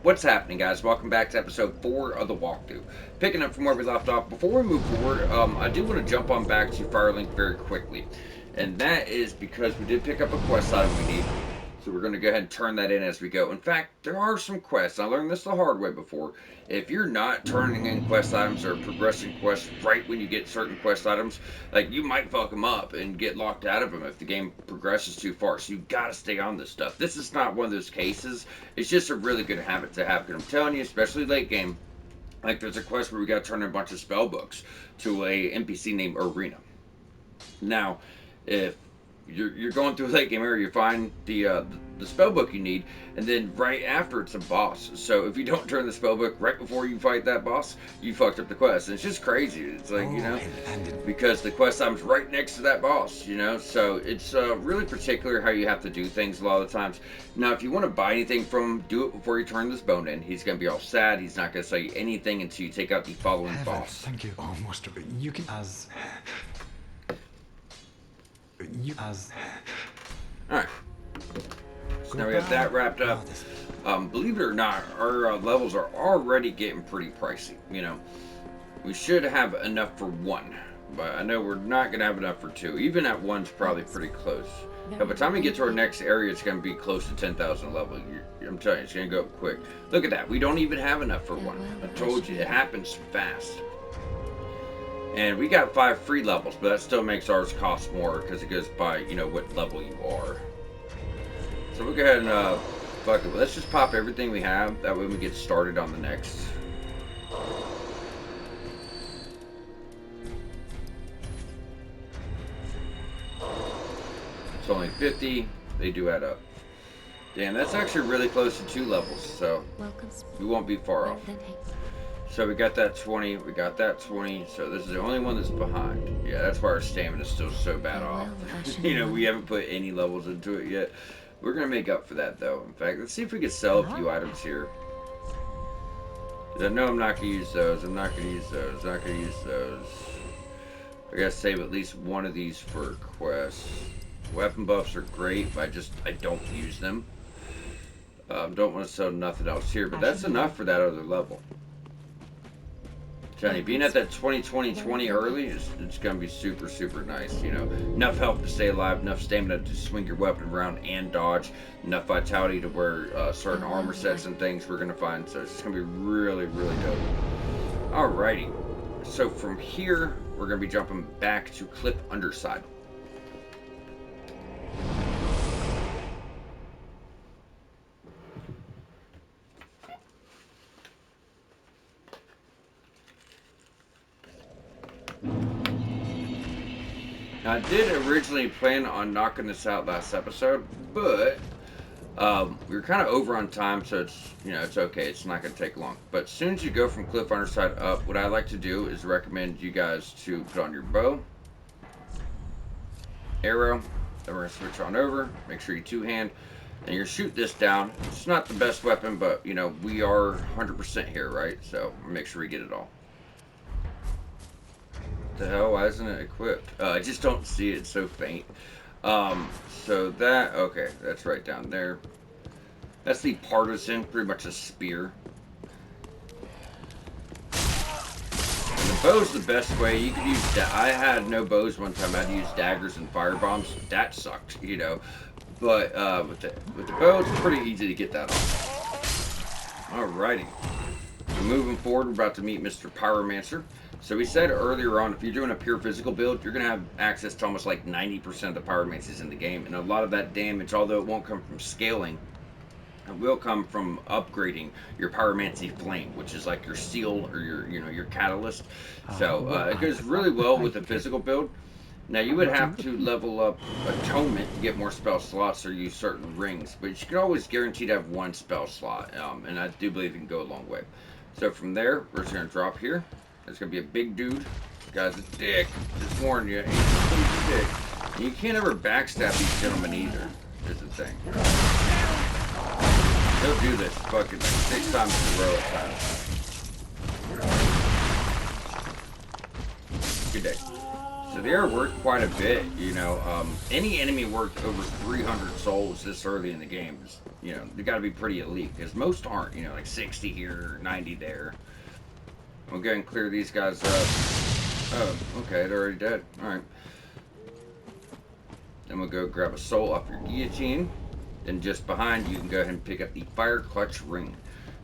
What's happening, guys? Welcome back to episode 4 of the walkthrough. Picking up from where we left off, before we move forward, I do want to jump on back to Firelink very quickly. And that is because we did pick up a quest item we need. So we're going to go ahead and turn that in as we go. In fact, there are some quests. I learned this the hard way before. If you're not turning in quest items or progressing quests right when you get certain quest items, like you might fuck them up and get locked out of them if the game progresses too far. So you got to stay on this stuff. This is not one of those cases. It's just a really good habit to have. Because I'm telling you, especially late game, like there's a quest where we got to turn in a bunch of spell books to a NPC named Arena. Now, if you're going through a late game area, you find the spell book you need, and then right after it's a boss. So if you don't turn the spell book right before you fight that boss, you fucked up the quest. And it's just crazy. It's like because the quest time's right next to that boss. So it's really particular how you have to do things a lot of the times. Now, if you want to buy anything from him, do it before you turn this bone in. He's gonna be all sad. He's not gonna sell you anything until you take out the following boss. Thank you. Almost. You can as All right. So now we have that wrapped up. Believe it or not, our levels are already getting pretty pricey. We should have enough for one, but I know we're not going to have enough for two. Even at one's probably pretty close. By the time we get to our next area, it's going to be close to 10,000 level. I'm telling you, it's going to go up quick. Look at that. We don't even have enough for one. I told you, it happens fast. And we got 5 free levels, but that still makes ours cost more because it goes by, what level you are. So we'll go ahead and, fuck it. Let's just pop everything we have. That way we get started on the next. It's only 50. They do add up. Damn, that's actually really close to 2 levels, so we won't be far off. So we got that 20, we got that 20, so this is the only one that's behind. Yeah, that's why our stamina is still so bad off. We haven't put any levels into it yet. We're going to make up for that, though. In fact, let's see if we can sell a few items here. Because I know I'm not going to use those, I'm not going to use those, not going to use those. I got to save at least one of these for quests. Weapon buffs are great, but I don't use them. Don't want to sell nothing else here, but that's enough for that other level. Johnny, being at that 20-20-20 early is it's gonna be super, super nice. Enough health to stay alive, enough stamina to swing your weapon around and dodge, enough vitality to wear certain armor sets and things we're gonna find. So it's gonna be really, really dope. Alrighty, so from here we're gonna be jumping back to Cliff Underside. Now, I did originally plan on knocking this out last episode, but we were kind of over on time, so it's okay. It's not going to take long. But as soon as you go from Cliff Underside up, what I like to do is recommend you guys to put on your bow, arrow, then we're going to switch on over, make sure you two-hand, and you shoot this down. It's not the best weapon, but, we are 100% here, right? So make sure we get it all. The hell, why isn't it equipped? I just don't see it, it's so faint. So that, okay, that's right down there. That's the partisan, pretty much a spear. And the bow's the best way. You could use that. I had no bows one time. I had to use daggers and fire bombs. That sucked, But with the bow, it's pretty easy to get that off. Alrighty. So moving forward, we're about to meet Mr. Pyromancer. So we said earlier on, if you're doing a pure physical build, you're going to have access to almost like 90% of the pyromancies in the game. And a lot of that damage, although it won't come from scaling, it will come from upgrading your pyromancy flame, which is like your seal or your catalyst. So it goes really well with the physical build. Now you would have to level up Atonement to get more spell slots or use certain rings, but you can always guarantee to have one spell slot, and I do believe it can go a long way. So from there, we're just going to drop here. There's going to be a big dude. This guy's a dick. Just warn you. He's a dick. And you can't ever backstab these gentlemen either, is the thing. He'll do this fucking like 6 times in a row at times. Good day. So they are worth quite a bit, you know. Any enemy worth over 300 souls this early in the game is, you know, they got to be pretty elite because most aren't, you know, like 60 here, 90 there. We'll go and clear these guys up. Oh, okay, they're already dead. All right. Then we'll go grab a soul off your guillotine. Then just behind you can go ahead and pick up the fire clutch ring.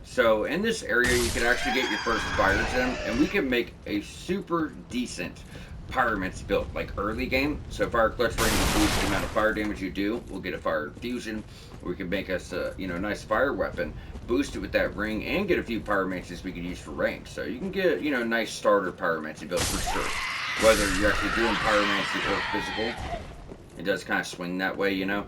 So in this area you can actually get your first fires in, and we can make a super decent pyromancy build like early game. So fire clutch ring will boost the amount of fire damage you do. We'll get a fire infusion. We can make us a nice fire weapon, boost it with that ring, and get a few pyromancies we can use for range. So you can get a nice starter pyromancy build for sure. Whether you're actually doing pyromancy or physical, it does kind of swing that way, you know.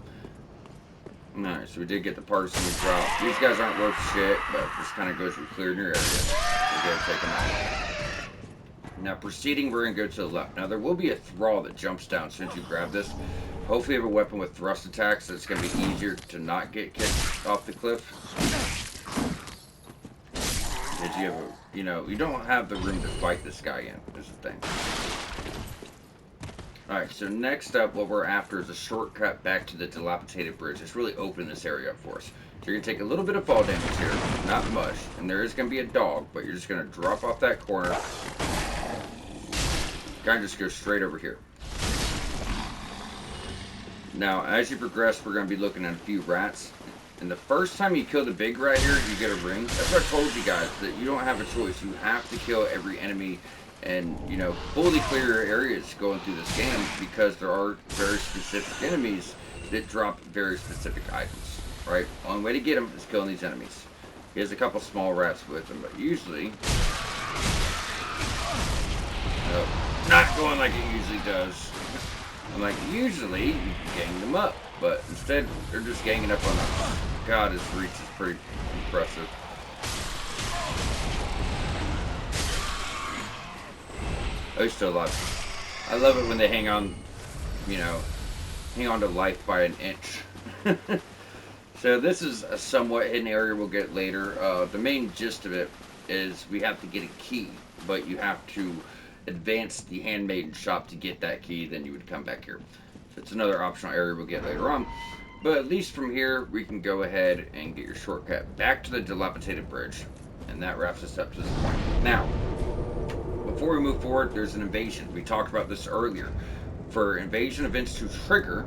Alright, so we did get the partisan to drop. These guys aren't worth shit, but this kind of goes with clearing your area. We gotta take them out. Now, proceeding, we're gonna go to the left. Now, there will be a thrall that jumps down as soon as you grab this. Hopefully, you have a weapon with thrust attacks, so it's gonna be easier to not get kicked off the cliff. Because you have you don't have the room to fight this guy in, is the thing. Alright, so next up, what we're after is a shortcut back to the dilapidated bridge. It's really open this area up for us. So you're going to take a little bit of fall damage here, not much. And there is going to be a dog, but you're just going to drop off that corner. Kind of just go straight over here. Now, as you progress, we're going to be looking at a few rats. And the first time you kill the big rat here, you get a ring. That's what I told you guys, that you don't have a choice. You have to kill every enemy and, fully clear your areas going through this game because there are very specific enemies that drop very specific items, right? Only way to get them is killing these enemies. He has a couple small rats with him, but usually, not going like it usually does. I'm like, usually you can gang them up, but instead they're just ganging up on us. God, his reach is pretty impressive. Oh, he's still alive. I love it when they hang on, hang on to life by an inch. So this is a somewhat hidden area we'll get later. The main gist of it is we have to get a key, but you have to advance the handmaiden shop to get that key, then you would come back here. So it's another optional area we'll get later on. But at least from here, we can go ahead and get your shortcut back to the dilapidated bridge. And that wraps us up to this point. Now, before we move forward, there's an invasion. We talked about this earlier. For invasion events to trigger,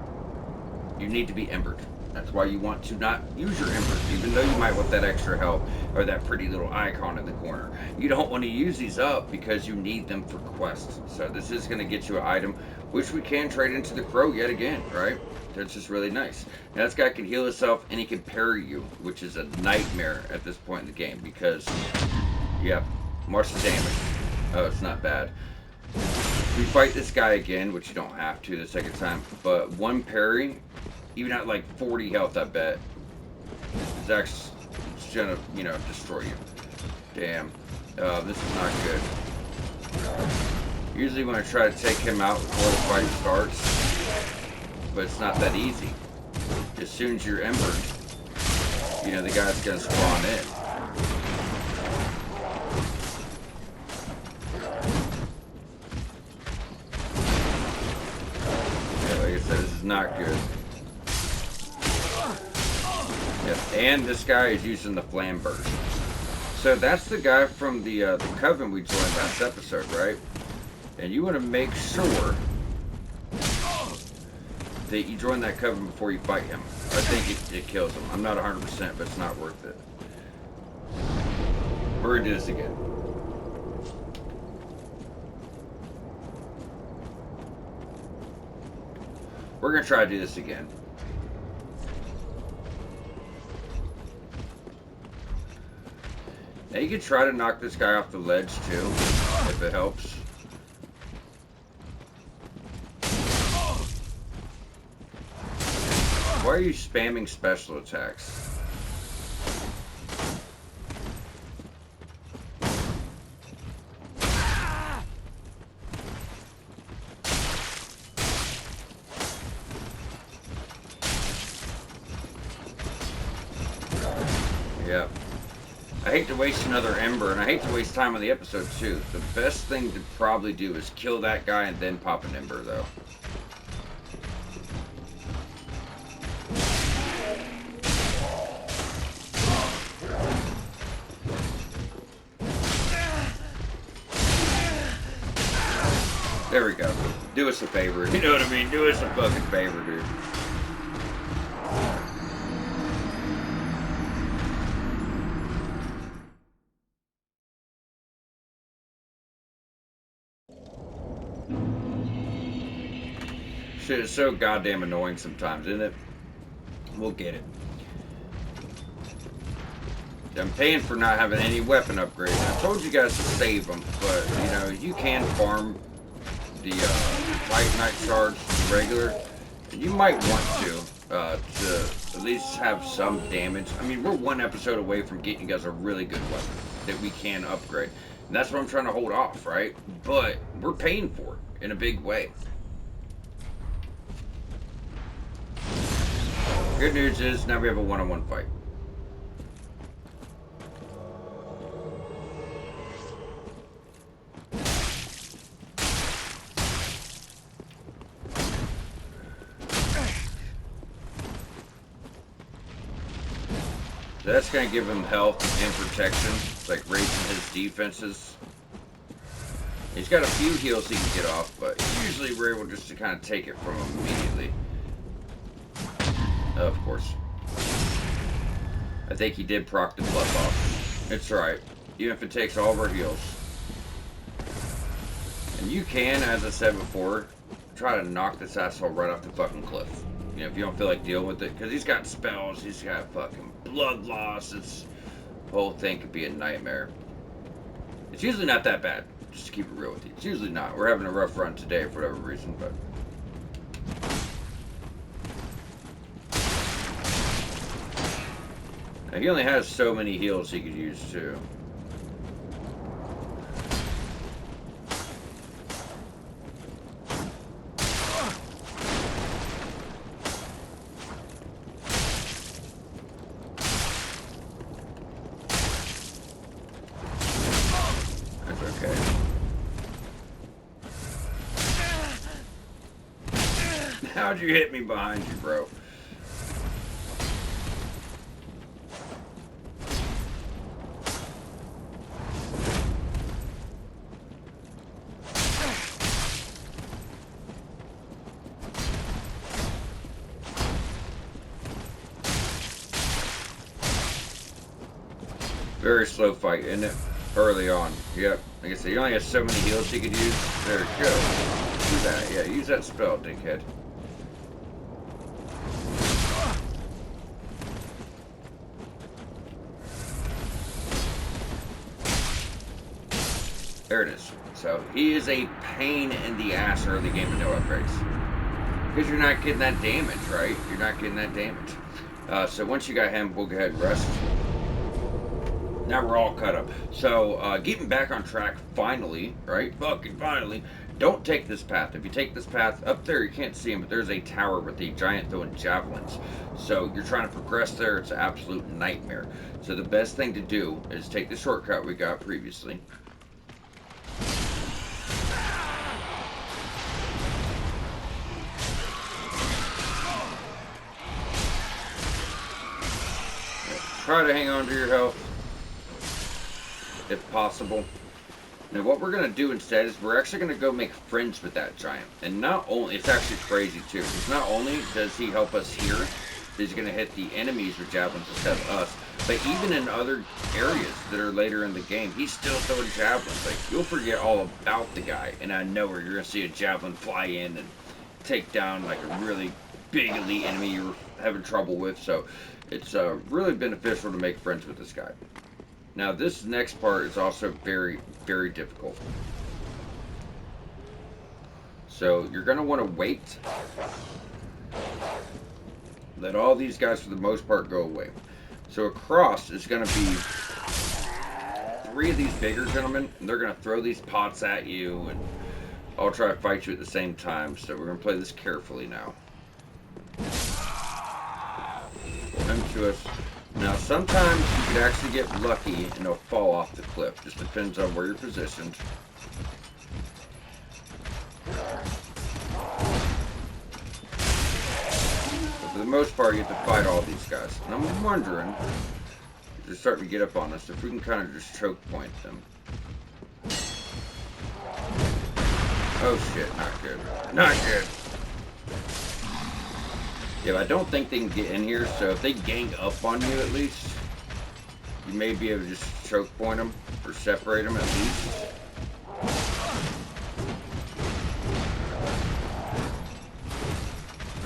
you need to be embered. That's why you want to not use your embers, even though you might want that extra health or that pretty little icon in the corner. You don't want to use these up because you need them for quests. So this is going to get you an item, which we can trade into the crow yet again, right? That's just really nice. Now this guy can heal himself and he can parry you, which is a nightmare at this point in the game because, yeah, much damage. Oh, it's not bad. We fight this guy again, which you don't have to the second time, but one parry, even at like 40 health, I bet, is actually gonna, destroy you. Damn. This is not good. Usually when I try to take him out before the fight starts, but it's not that easy. As soon as you're embered, the guy's gonna spawn in. This is not good. Yep, and this guy is using the flam burst. So that's the guy from the coven we joined last episode, right? And you want to make sure that you join that coven before you fight him. I think it kills him. I'm not 100%, but it's not worth it. We're gonna do this again. We're going to try to do this again. Now you can try to knock this guy off the ledge too, if it helps. Why are you spamming special attacks? Yep. I hate to waste another ember, and I hate to waste time on the episode too. The best thing to probably do is kill that guy and then pop an ember, though. There we go. Do us a favor. You know what I mean? Do us a fucking favor, dude. Shit is so goddamn annoying sometimes, isn't it? We'll get it. I'm paying for not having any weapon upgrades. I told you guys to save them, but, you know, you can farm the Titanite shards regular. You might want to at least have some damage. I mean, we're one episode away from getting you guys a really good weapon that we can upgrade. And that's what I'm trying to hold off, right? But we're paying for it in a big way. Good news is now we have a one-on-one fight. So that's going to give him health and protection. It's like raising his defenses. He's got a few heals he can get off, but usually we're able just to kind of take it from him immediately. Of course. I think he did proc the blood loss. It's alright. Even if it takes all of our heals. And you can, as I said before, try to knock this asshole right off the fucking cliff. You know, if you don't feel like dealing with it. Because he's got spells, he's got fucking blood loss. It's, the whole thing could be a nightmare. It's usually not that bad. Just to keep it real with you. It's usually not. We're having a rough run today for whatever reason, but... Now, he only has so many heals he could use, too. That's okay. How'd you hit me behind you, bro? Very slow fight, isn't it? Early on. Yep. Like I said, he only has so many heals he could use. There we go. Do that. Yeah, use that spell, dickhead. There it is. So, he is a pain in the ass early game with no upgrades. Because you're not getting that damage, right? You're not getting that damage. So once you got him, we'll go ahead and rest. Now we're all cut up. So, getting back on track, finally, right? Fucking finally. Don't take this path. If you take this path, up there you can't see him, but there's a tower with a giant throwing javelins. So, you're trying to progress there, it's an absolute nightmare. So, the best thing to do is take the shortcut we got previously. Try to hang on to your health, if possible. Now what we're going to do instead is we're actually going to go make friends with that giant. And not only, it's actually crazy too, because not only does he help us here, he's going to hit the enemies with javelins instead of us, but even in other areas that are later in the game, he's still throwing javelins. Like, you'll forget all about the guy, and I know where you're going to see a javelin fly in and take down like a really big elite enemy you're having trouble with, so it's really beneficial to make friends with this guy. Now this next part is also very, very difficult. So you're going to want to wait. Let all these guys for the most part go away. So across is going to be 3 of these bigger gentlemen, and they're going to throw these pots at you, and I'll try to fight you at the same time. So we're going to play this carefully now. Come to us. Now, sometimes you could actually get lucky and it'll fall off the cliff. Just depends on where you're positioned. But for the most part, you have to fight all these guys. And I'm wondering, they're starting to get up on us, if we can kind of just choke point them. Oh shit, not good. Not good. Yeah, I don't think they can get in here, so if they gang up on you at least, you may be able to just choke point them, or separate them at least.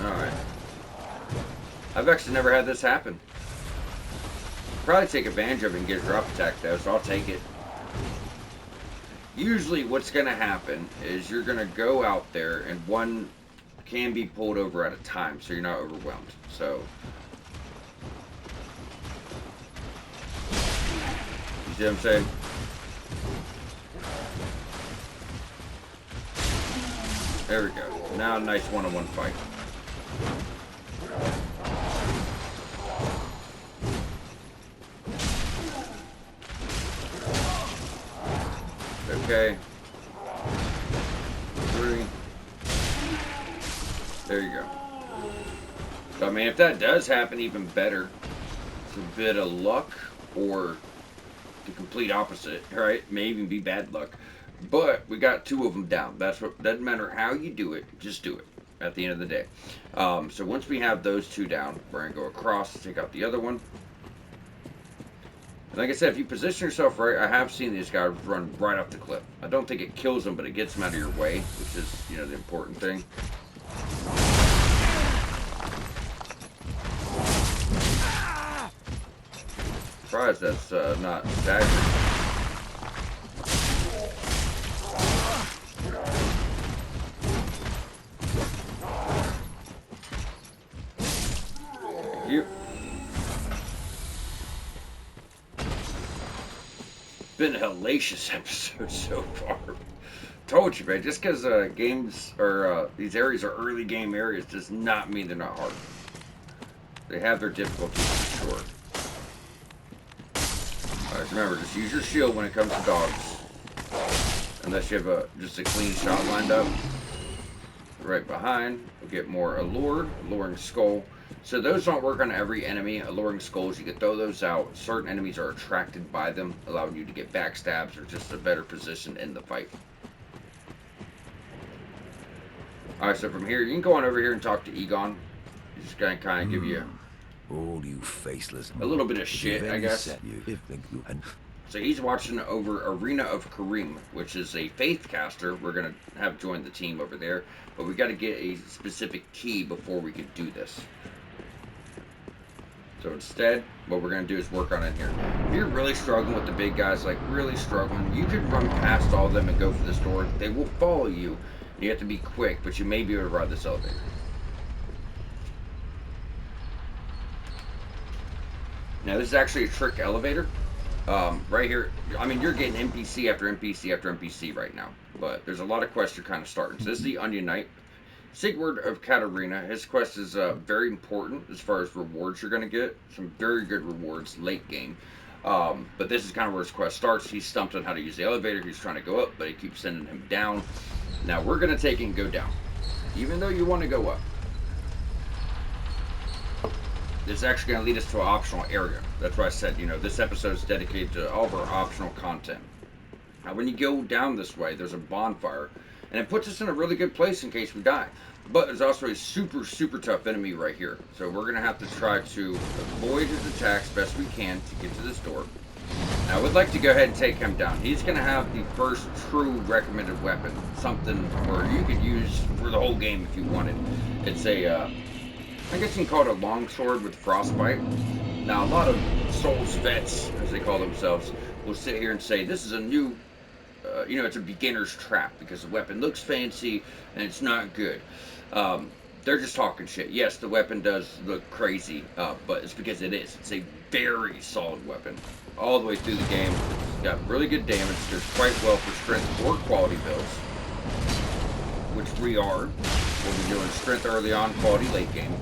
Alright. I've actually never had this happen. Probably take advantage of it and get a drop attack though, so I'll take it. Usually what's going to happen is you're going to go out there and one can be pulled over at a time, so you're not overwhelmed. So, you see what I'm saying? There we go. Now a nice one-on-one fight. Okay. 3. There you go. So, I mean, if that does happen, even better. It's a bit of luck, or the complete opposite, right? May even be bad luck. But we got 2 of them down. That's what, doesn't matter how you do it, just do it at the end of the day. So once we have those 2 down, we're going to go across, take out the other one. And like I said, if you position yourself right, I have seen these guys run right off the cliff. I don't think it kills them, but it gets them out of your way, which is, you know, the important thing. Surprised that's not staggering. Thank you. Been a hellacious episode so far. Told you, man. Just because games or these areas are early game areas does not mean they're not hard. They have their difficulties for sure. Alright, remember, just use your shield when it comes to dogs. Unless you have just a clean shot lined up. Right behind, we'll get more alluring skull. So those don't work on every enemy. Alluring skulls, you can throw those out. Certain enemies are attracted by them, allowing you to get backstabs or just a better position in the fight. Alright, so from here, you can go on over here and talk to Egon. He's just gonna kind of give you all you faceless a little bit of shit, I guess. And So he's watching over Arena of Kareem, which is a faith caster. We're going to have joined the team over there. But we got to get a specific key before we can do this. So instead, what we're going to do is work on it here. If you're really struggling with the big guys, like really struggling, you could run past all of them and go for this door. They will follow you. You have to be quick, but you may be able to ride this elevator. Now this is actually a trick elevator. Right here, I mean, you're getting NPC after NPC after NPC right now, but there's a lot of quests you're kind of starting. So this is the Onion Knight. Sigurd of Katarina, his quest is very important as far as rewards you're going to get. Some very good rewards late game. But this is kind of where his quest starts. He's stumped on how to use the elevator. He's trying to go up, but he keeps sending him down. Now we're going to take it and go down, even though you want to go up. This is actually going to lead us to an optional area. That's why I said, you know, this episode is dedicated to all of our optional content. Now, when you go down this way, there's a bonfire, and it puts us in a really good place in case we die. But there's also a super, super tough enemy right here. So we're going to have to try to avoid his attacks best we can to get to this door. Now, I would like to go ahead and take him down. He's going to have the first true recommended weapon. Something where you could use for the whole game if you wanted. It's a... I guess you can call it a longsword with frostbite. Now, a lot of Souls vets, as they call themselves, will sit here and say, this is a new, you know, it's a beginner's trap because the weapon looks fancy and it's not good. They're just talking shit. Yes, the weapon does look crazy, but it's because it is. It's a very solid weapon. All the way through the game, it's got really good damage. Does quite well for strength or quality builds, which we are. We'll be doing strength early on, quality late game.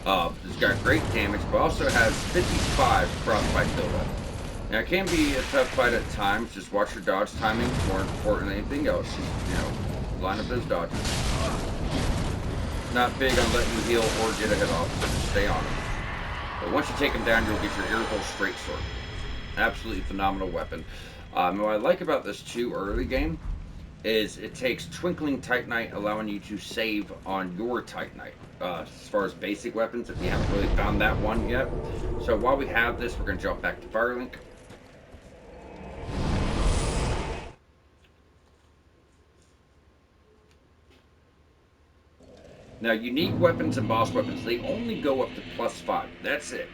It's got great damage, but also has 55 frostbite buildup. Now, it can be a tough fight at times. Just watch your dodge timing. More important than anything else, line up those dodges. Not big on letting you heal or get a hit off, so just stay on it. But once you take him down, you'll get your irritable straight sword. Absolutely phenomenal weapon. What I like about this too early game is it takes Twinkling Titanite, allowing you to save on your Titanite. As far as basic weapons, if you haven't really found that one yet. So while we have this, we're going to jump back to Firelink. Now, unique weapons and boss weapons, they only go up to +5. That's it.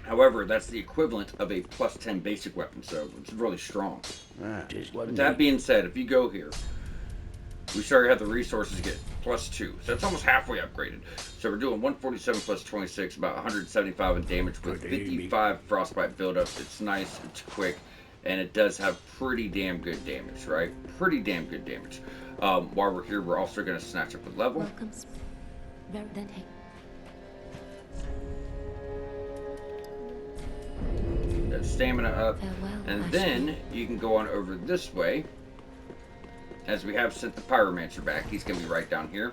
However, that's the equivalent of a +10 basic weapon, so it's really strong. With that being said, if you go here, we already have the resources to get +2. So it's almost halfway upgraded. So we're doing 147 plus 26, about 175 in damage with 55 frostbite buildup. It's nice, it's quick, and it does have pretty damn good damage, right? Pretty damn good damage. While we're here, we're also going to snatch up a level. Get stamina up. And then you can go on over this way. As we have sent the Pyromancer back, he's going to be right down here.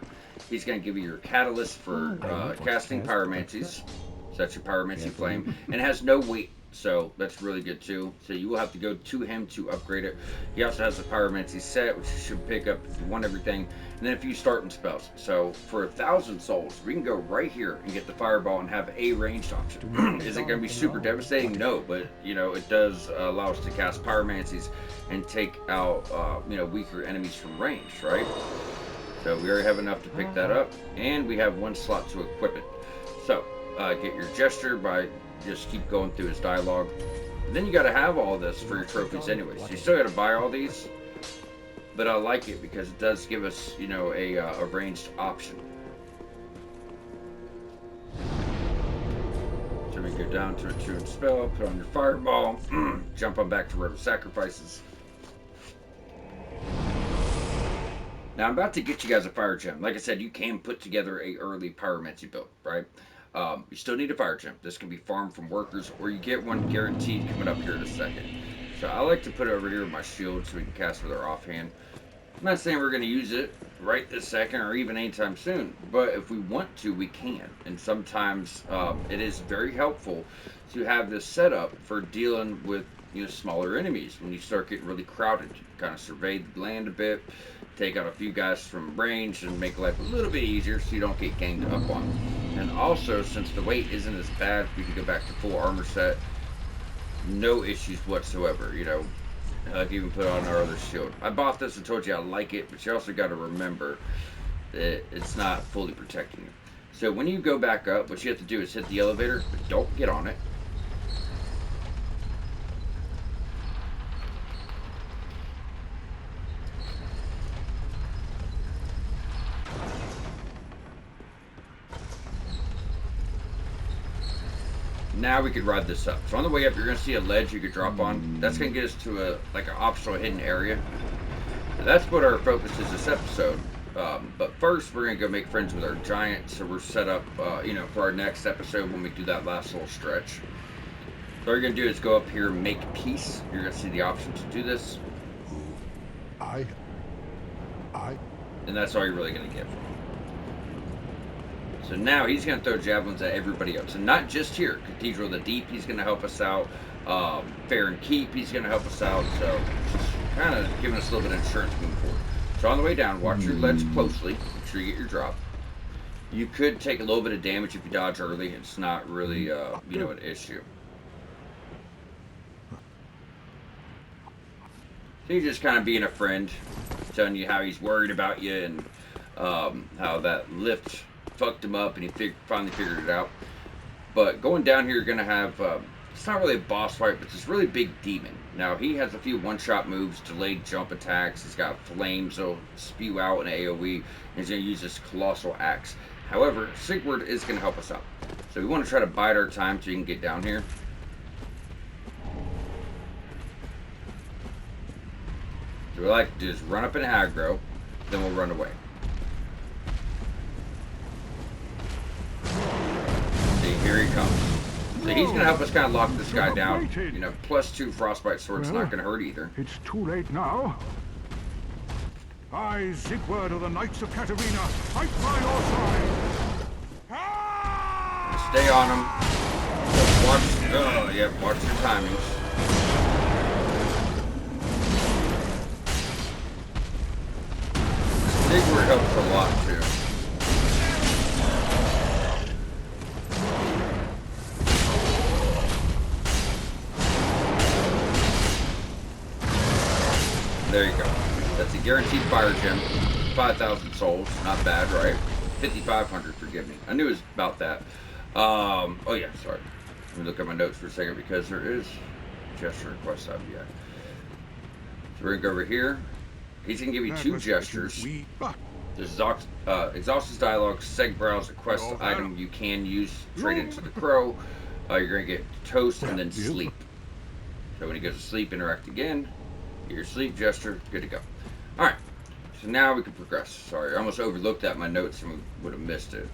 He's going to give you your catalyst for casting Pyromancies. So that's your Pyromancy Flame. And it has no weight, so that's really good too. So you will have to go to him to upgrade it. He also has the Pyromancy set, which you should pick up if you want everything. And then a few starting spells. So for 1,000 souls, we can go right here and get the Fireball and have a ranged option. Is it going to be super devastating? No, but it does allow us to cast Pyromancies and take out weaker enemies from range, right? So we already have enough to pick that up, and we have one slot to equip it. So get your gesture by just keep going through his dialogue. And then you got to have all this for your trophies anyway. So you still got to buy all these, but I like it because it does give us a ranged option. So we go down to a tuned spell, put on your Fireball, jump on back to Road of Sacrifices. Now I'm about to get you guys a fire gem. Like I said, you can put together a early pyromancy build, right? You still need a fire gem. This can be farmed from workers, or you get one guaranteed coming up here in a second. So I like to put it over here with my shield so we can cast with our offhand. I'm not saying we're going to use it right this second or even anytime soon, but if we want to, we can. And sometimes it is very helpful to have this set up for dealing with smaller enemies when you start getting really crowded. You kind of survey the land a bit, take out a few guys from range, and make life a little bit easier so you don't get ganged up on. And also, since the weight isn't as bad, we can go back to full armor set. No issues whatsoever, I can even put on our other shield. I bought this and told you I like it, but you also got to remember that it's not fully protecting you. So when you go back up, what you have to do is hit the elevator, but don't get on it. Now we could ride this up. So on the way up, you're going to see a ledge you could drop on. That's going to get us to an optional hidden area. So that's what our focus is this episode. But first, we're going to go make friends with our giant. So we're set up, for our next episode when we do that last little stretch. So all you're going to do is go up here, make peace. You're going to see the option to do this. And that's all you're really going to get from him. So now he's going to throw javelins at everybody else. And not just here. Cathedral of the Deep, he's going to help us out. Fair Keep, he's going to help us out. So kind of giving us a little bit of insurance moving forward. So on the way down, watch your ledge closely. Make sure you get your drop. You could take a little bit of damage if you dodge early. It's not really, an issue. So he's just kind of being a friend. Telling you how he's worried about you and how that lift fucked him up, and he finally figured it out. But going down here, you're going to have, it's not really a boss fight, but this really big demon. Now, he has a few one-shot moves, delayed jump attacks. He's got flames that'll spew out an AoE, and he's going to use this colossal axe. However, Sigurd is going to help us out. So we want to try to bide our time so you can get down here. So we like to do is run up and aggro, then we'll run away. So he's going to help us kind of lock this guy down. You know, +2 frostbite sword's not going to hurt either. It's too late now. I, Sigurd of the Knights of Katarina, fight by your side. Stay on him. Watch, watch your timings. Sigurd helps a lot too. There you go. That's a guaranteed fire gem. 5,000 souls. Not bad, right? 5,500, forgive me. I knew it was about that. Oh yeah, sorry. Let me look at my notes for a second because there is gesture request I've yet. So we're gonna go over here. He's gonna give you 2 gestures. There's Exhaustus Dialogue, Seg Browse, a quest item you can use, trade into the crow. You're gonna get Toast and then Sleep. So when he goes to sleep, interact again. Get your sleep gesture, good to go. Alright, so now we can progress. Sorry, I almost overlooked that in my notes and we would have missed it.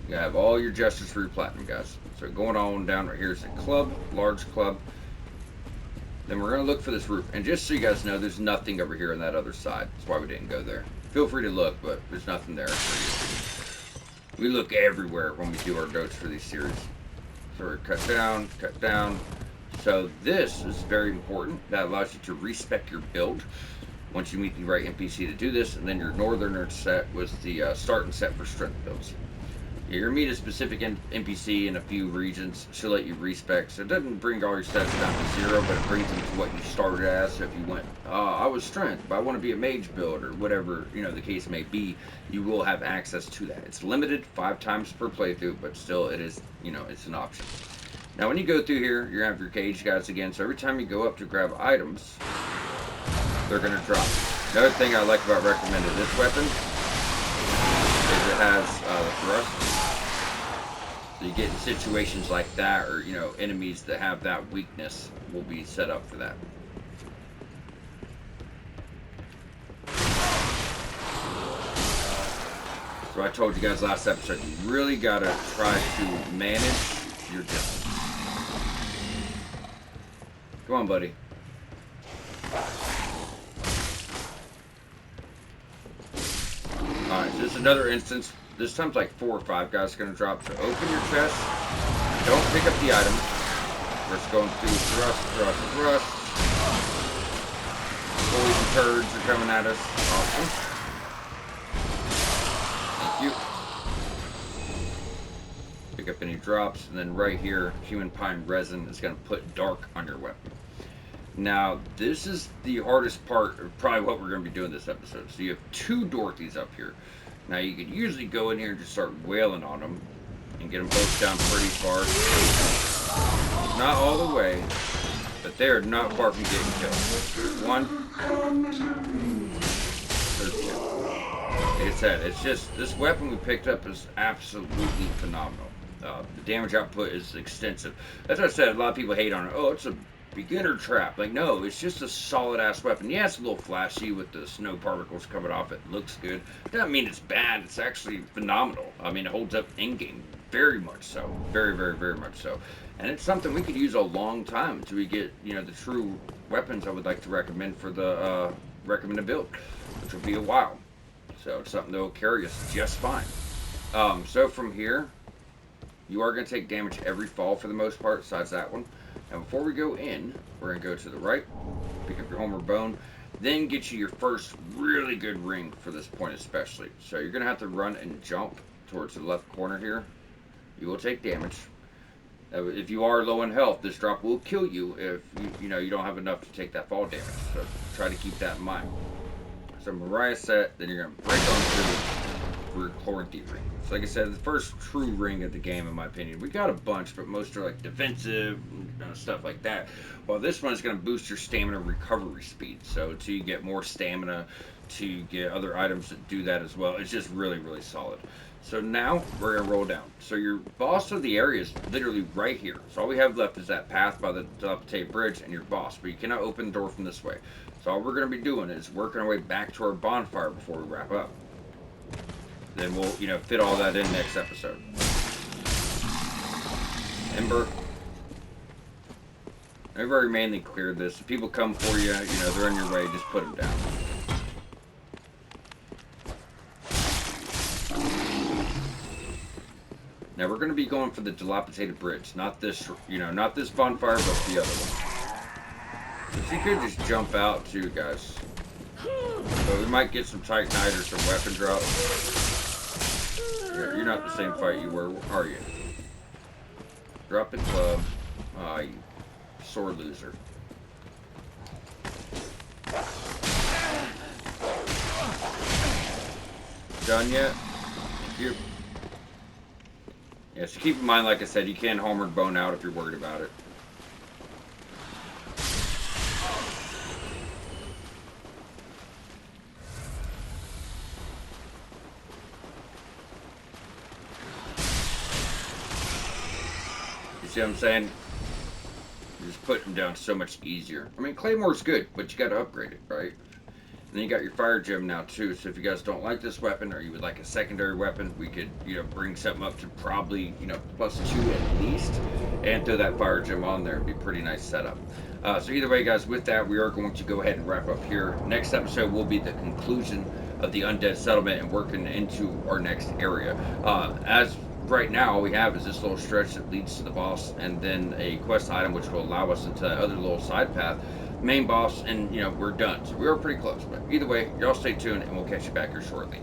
You have all your gestures for your platinum, guys. So going on down right here is a club, large club. Then we're going to look for this roof. And just so you guys know, there's nothing over here on that other side. That's why we didn't go there. Feel free to look, but there's nothing there for you. We look everywhere when we do our notes for these series. So we're cut down, cut down. So this is very important. That allows you to respec your build once you meet the right NPC to do this. And then your Northerner set was the starting set for strength builds. You're going to meet a specific NPC in a few regions. She'll let you respec. So it doesn't bring all your stats down to 0, but it brings them to what you started as. So if you went, I was strength, but I want to be a mage build or whatever, you know, the case may be, you will have access to that. It's limited 5 times per playthrough, but still it is, you know, it's an option. Now when you go through here, you're going to have your gauge guys again. So every time you go up to grab items, they're going to drop. Another thing I like about recommended this weapon is it has the thrust. So you get in situations like that, or, you know, enemies that have that weakness will be set up for that. So I told you guys last episode, you really got to try to manage your distance. Come on, buddy. Alright, so this is another instance. This time's like 4 or 5 guys are going to drop. So open your chest. Don't pick up the items. We're just going through thrust, thrust, thrust. Poison turds are coming at us. Awesome. Thank you. Pick up any drops. And then right here, human pine resin is going to put dark on your weapon. Now, this is the hardest part of probably what we're going to be doing this episode. So you have 2 Dorothy's up here. Now, you could usually go in here and just start wailing on them and get them both down pretty far. Not all the way, but they're not far from getting killed. There's 1. There's 2. Like I said, it's just, this weapon we picked up is absolutely phenomenal. The damage output is extensive. That's what I said, a lot of people hate on it. Oh, it's a beginner trap. Like, no, it's just a solid ass weapon. Yeah, it's a little flashy with the snow particles coming off. It looks good. Doesn't mean it's bad. It's actually phenomenal. I mean, it holds up in game very much so. Very, very, very much so. And it's something we could use a long time until we get, you know, the true weapons I would like to recommend for the recommended build, which will be a while. So it's something that will carry us just fine. So from here, you are going to take damage every fall for the most part, besides that one. Now before we go in, we're going to go to the right, pick up your Homer Bone, then get you your first really good ring for this point especially. So you're going to have to run and jump towards the left corner here. You will take damage. If you are low in health, this drop will kill you if you don't have enough to take that fall damage. So try to keep that in mind. So Mariah set, then you're going to break on through for Chlorantine ring. So like I said, the first true ring of the game, in my opinion. We got a bunch, but most are like defensive, stuff like that. While this one is going to boost your stamina recovery speed. So to you get more stamina, to get other items that do that as well. It's just really, really solid. So now we're going to roll down. So your boss of the area is literally right here. So all we have left is that path by the Dilapidated Bridge and your boss. But you cannot open the door from this way. So all we're going to be doing is working our way back to our bonfire before we wrap up. Then we'll, fit all that in next episode. Ember. I've already mainly cleared this. If people come for you, you know, they're in your way, just put them down. Now we're going to be going for the dilapidated bridge, not this, you know, not this bonfire, but the other one. If you could just jump out too, guys. But we might get some Titanite or some weapon drops. You're not the same fight you were, are you? Drop it club. Ah, you sore loser. Done yet? Thank you. Yeah, so keep in mind, like I said, you can homeward bone out if you're worried about it. You see what I'm saying? You just put them down so much easier. I mean, Claymore's good, but you got to upgrade it, right? And then you got your fire gem now too. So if you guys don't like this weapon, or you would like a secondary weapon, we could, you know, bring something up to probably, you know, +2 at least, and throw that fire gem on there. It'd be a pretty nice setup. So either way, guys, with that, we are going to go ahead and wrap up here. Next episode will be the conclusion of the undead settlement and working into our next area. As right now, all we have is this little stretch that leads to the boss, and then a quest item which will allow us into that other little side path. Main boss, and you know, we're done. So we are pretty close. But either way, y'all stay tuned, and we'll catch you back here shortly.